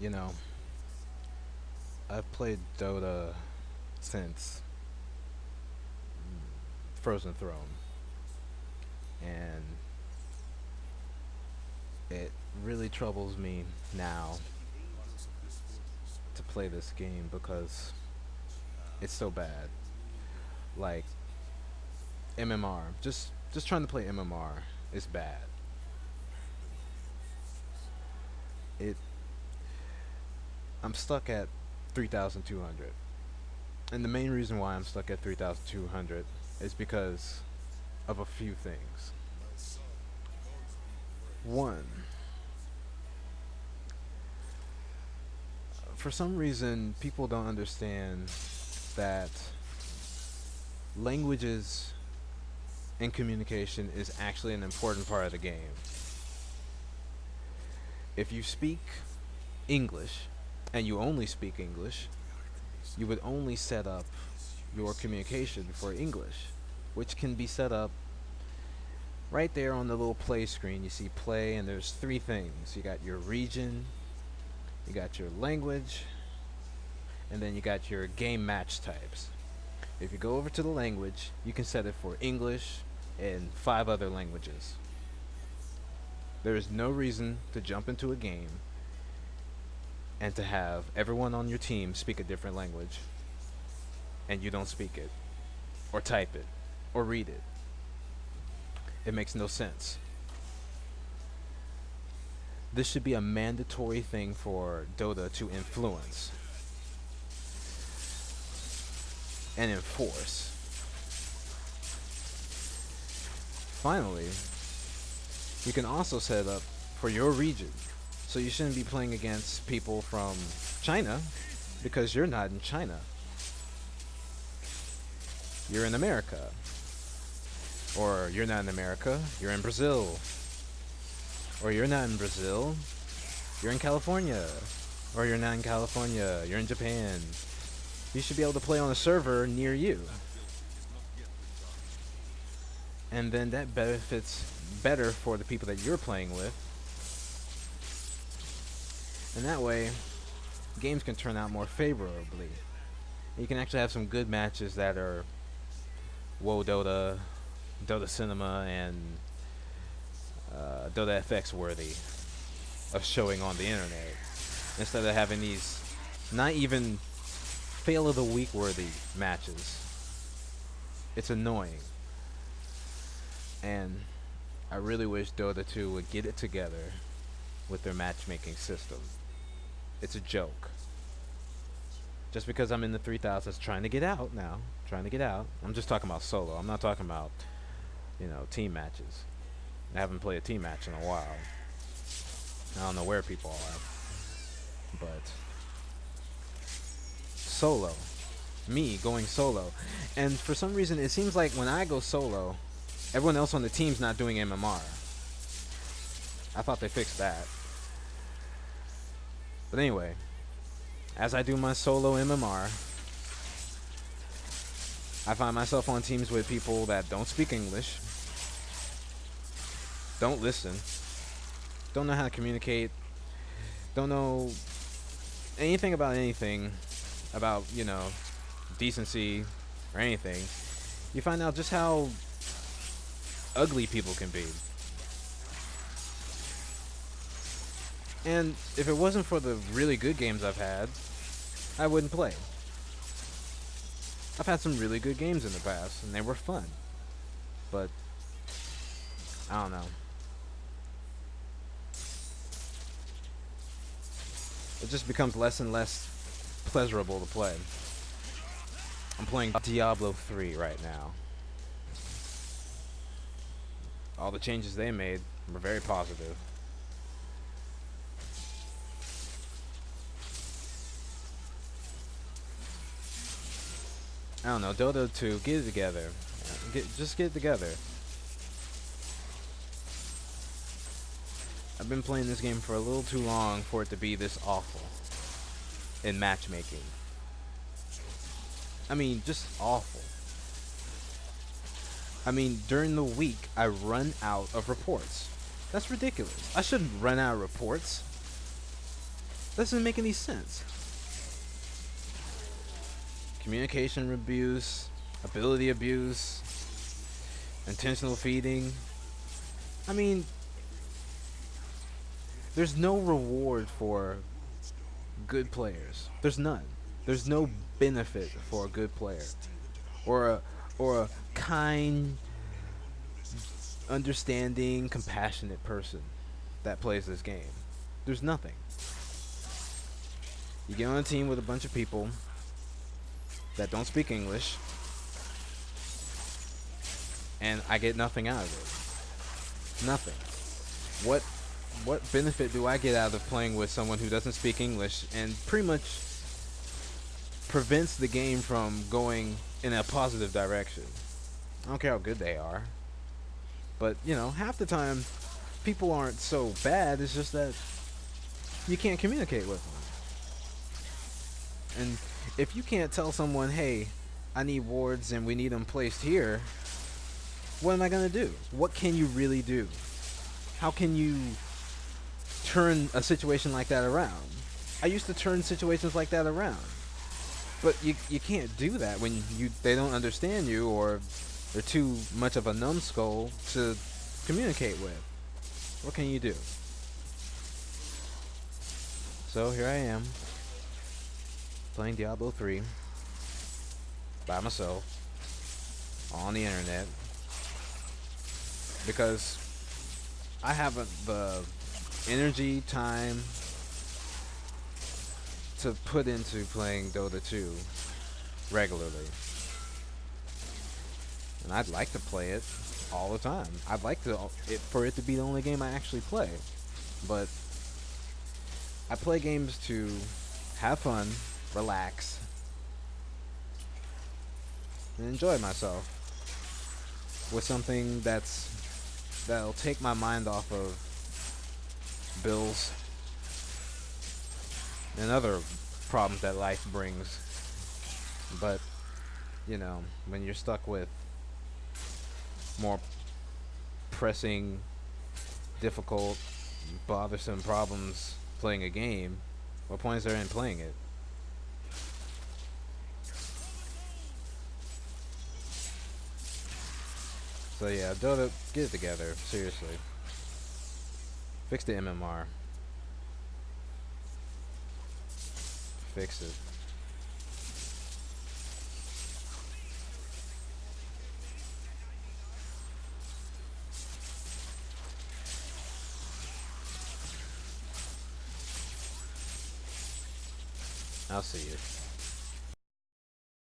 You know, I've played Dota since Frozen Throne, and it really troubles me now to play this game because it's so bad. Like MMR, just trying to play MMR is bad. It I'm stuck at 3,200. And the main reason why I'm stuck at 3,200 is because of a few things. One, for some reason, people don't understand that languages and communication is actually an important part of the game. If you speak English and you only speak English, you would only set up your communication for English, which can be set up right there on the little play screen. You see play, and there's three things. You got your region, you got your language, and then you got your game match types. If you go over to the language, you can set it for English and 5 other languages. There is no reason to jump into a game and to have everyone on your team speak a different language and you don't speak it, or type it, or read it. It makes no sense. This should be a mandatory thing for Dota to influence and enforce. Finally, you can also set up for your region. So you shouldn't be playing against people from China because you're not in China. You're in America. Or you're not in America, you're in Brazil. Or you're not in Brazil, you're in California. Or you're not in California, you're in Japan. You should be able to play on a server near you. And then that benefits better for the people that you're playing with. And that way, games can turn out more favorably. You can actually have some good matches that are WoW Dota, Dota Cinema, and Dota FX worthy of showing on the internet. Instead of having these not even fail of the week worthy matches. It's annoying. And I really wish Dota 2 would get it together with their matchmaking system. It's a joke. Just because I'm in the 3000s trying to get out now, trying to get out. I'm just talking about solo. I'm not talking about, team matches. I haven't played a team match in a while. I don't know where people are. But solo. Me going solo. And for some reason it seems like when I go solo, everyone else on the team's not doing MMR. I thought they fixed that. But anyway, as I do my solo MMR, I find myself on teams with people that don't speak English, don't listen, don't know how to communicate, don't know anything about, decency or anything. You find out just how ugly people can be. And if it wasn't for the really good games I've had, I wouldn't play. I've had some really good games in the past, and they were fun. But, I don't know. It just becomes less and less pleasurable to play. I'm playing Diablo 3 right now. All the changes they made were very positive. I don't know, Dota 2, get it together. Just get it together. I've been playing this game for a little too long for it to be this awful in matchmaking. I mean, just awful. I mean, during the week, I run out of reports. That's ridiculous. I shouldn't run out of reports. doesn't make any sense. Communication abuse, ability abuse, intentional feeding. I mean, there's no reward for good players. There's none. There's no benefit for a good player or a kind, understanding, compassionate person that plays this game. There's nothing. You get on a team with a bunch of people that don't speak English, and I get nothing out of it. Nothing. What benefit do I get out of playing with someone who doesn't speak English and pretty much prevents the game from going in a positive direction? I don't care how good they are. But, you know, half the time people aren't so bad, it's just that you can't communicate with them. And if you can't tell someone, hey, I need wards and we need them placed here, what am I going to do? What can you really do? How can you turn a situation like that around? I used to turn situations like that around. But you can't do that when they don't understand you, or they're too much of a numbskull to communicate with. What can you do? So here I am, playing Diablo 3 by myself on the internet because I haven't the energy, time to put into playing Dota 2 regularly. And I'd like to play it all the time. I'd like for it to be the only game I actually play. But I play games to have fun, relax, and enjoy myself with something that'll take my mind off of bills and other problems that life brings. But, you know, when you're stuck with more pressing, difficult, bothersome problems playing a game, what point is there in playing it? So yeah, Dota, get it together, seriously. Fix the MMR. Fix it. I'll see you.